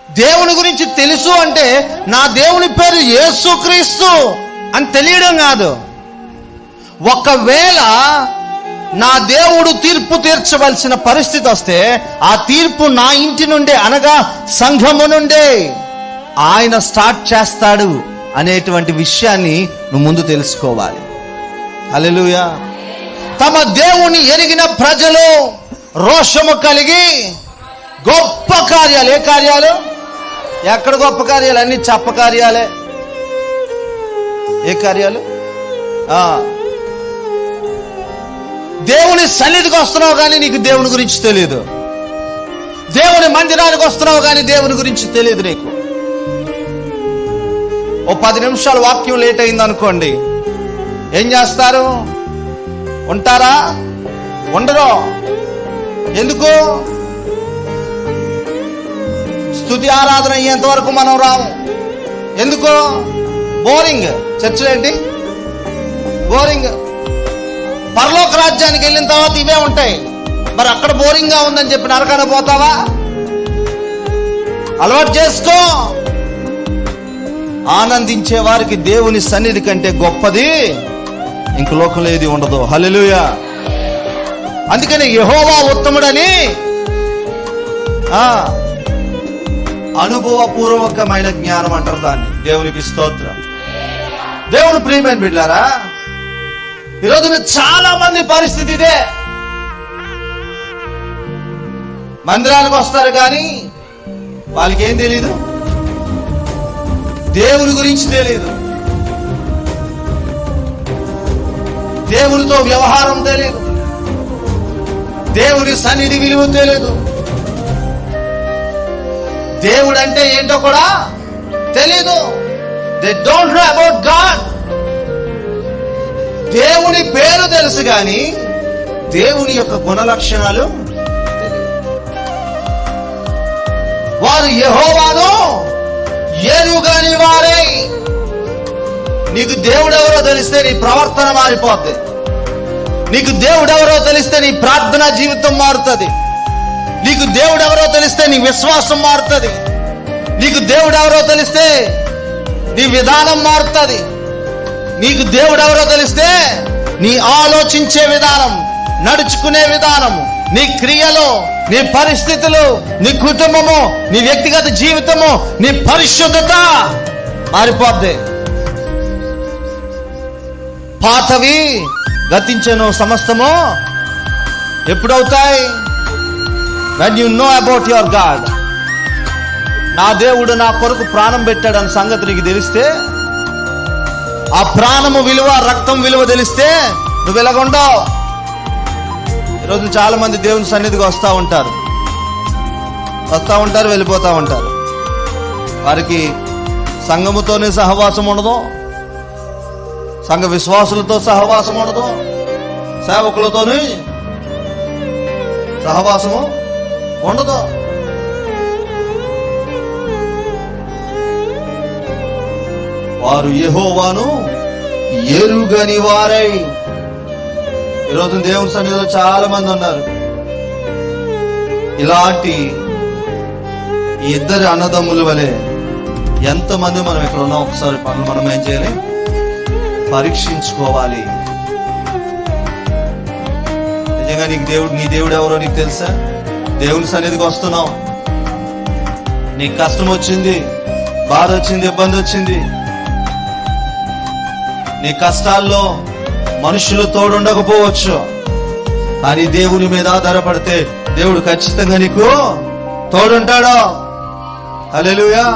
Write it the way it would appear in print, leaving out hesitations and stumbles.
దేవుని గురించి తెలుసు అంటే నా దేవుని పేరు యేసుక్రీస్తు అని తెలియడం కాదు. ఒకవేళ నా దేవుడు తీర్పు తీర్చవలసిన పరిస్థితి వస్తే ఆ తీర్పు నా ఇంటి నుండే, అనగా సంఘము నుండే ఆయన స్టార్ట్ చేస్తాడు అనేటువంటి విషయాన్ని నువ్వు ముందు తెలుసుకోవాలి. హల్లెలూయా. తమ దేవుని ఎరిగిన ప్రజలు రోషము కలిగి గొప్ప కార్యాలు, ఏ కార్యాలు? ఎక్కడ గొప్ప కార్యాలు? అన్ని చప్ప కార్యాలే. ఏ కార్యాలు? దేవుని సన్నిధికి వస్తున్నావు కానీ నీకు దేవుని గురించి తెలియదు. దేవుని మందిరానికి వస్తున్నావు కానీ దేవుని గురించి తెలియదు నీకు. ఓ 10 నిమిషాలు వాక్యం లేట్ అయింది అనుకోండి, ఏం చేస్తారు? ఉంటారా? ఉండరు. ఎందుకు? స్తుతి ఆరాధన అయ్యేంత వరకు మనం రాము. ఎందుకు? బోరింగ్. చర్చలు ఏంటి? బోరింగ్. పరలోక రాజ్యానికి వెళ్ళిన తర్వాత ఇవే ఉంటాయి. మరి అక్కడ బోరింగ్ గా ఉందని చెప్పి నరకన పోతావా? అలవాటు చేసుకో. ఆనందించే వారికి దేవుని సన్నిధి కంటే గొప్పది ఇంక లోకంలో ఏది ఉండదు. హల్లెలూయా. అందుకని యెహోవా ఉత్తముడని అనుభవపూర్వకమైన జ్ఞానం అంటారు దాన్ని. దేవునికి స్తోత్రం. దేవుని ప్రియమైన బిడ్డలారా, ఈరోజు చాలా మంది పరిస్థితి ఇదే. మందిరానికి వస్తారు కానీ వాళ్ళకి ఏం తెలీదు, దేవుని గురించి తెలియదు, దేవునితో వ్యవహారం తెలియదు, దేవుని సన్నిధి విలువ తెలియదు, దేవుడు అంటే ఏంటో కూడా తెలీదు. They don't know about God. దేవుని పేరు తెలుసు కానీ దేవుని యొక్క గుణ లక్షణాలు వారు యెహోవాను ఎరుగని వారై. నీకు దేవుడెవరో తెలిస్తే నీ ప్రవర్తన మారిపోద్ది. నీకు దేవుడెవరో తెలిస్తే నీ ప్రార్థనా జీవితం మారుతుంది. నీకు దేవుడెవరో తెలిస్తే నీ విశ్వాసం మారుతుంది. నీకు దేవుడెవరో తెలిస్తే నీ విధానం మారుతుంది. నీకు దేవుడెవరో తెలిస్తే నీ ఆలోచించే విధానం, నడుచుకునే విధానము, నీ క్రియలు, నీ పరిస్థితులు, నీ కుటుంబము, నీ వ్యక్తిగత జీవితము, నీ పరిశుద్ధత మారిపోద్ది. పాతవి గతించను, సమస్తము ఎప్పుడవుతాయి? when you know about your God. నా దేవుడు నా కొరకు ప్రాణం పెట్టాడన్న సంగతి నీకు తెలిస్తే, ఆ ప్రాణము విలువ, రక్తం విలువ తెలిస్తే నువ్వు ఎలాగుంటావు? ఈరోజు చాలా మంది దేవుని సన్నిధికి వస్తూ ఉంటారు, వెళ్ళిపోతూ ఉంటారు. వారికి సంఘముతోనే సహవాసం ఉండదు, సంఘ విశ్వాసులతో సహవాసం ఉండదు, సేవకులతోనే సహవాసము ఉండదు. వారు యెహోవాను ఎరుగని వారై. ఈరోజు దేవుని సన్నిధిలో చాలా మంది ఉన్నారు. ఇలాంటి ఇద్దరు అన్నదమ్ముల వలె ఎంతమంది మనం ఇక్కడ ఉన్నాం? ఒకసారి మనం ఏం చేయాలి? పరీక్షించుకోవాలి. నిజంగా నీ దేవుడు ఎవరో నీకు తెలుసా? దేవుని సన్నిధికి వస్తున్నావు, నీకు కష్టం వచ్చింది, బాధ వచ్చింది, ఇబ్బంది వచ్చింది, నీ కష్టాల్లో మనుషులు తోడుండకపోవచ్చు, కానీ దేవుని మీద ఆధారపడితే దేవుడు ఖచ్చితంగా నీకు తోడుంటాడు. హల్లెలూయా.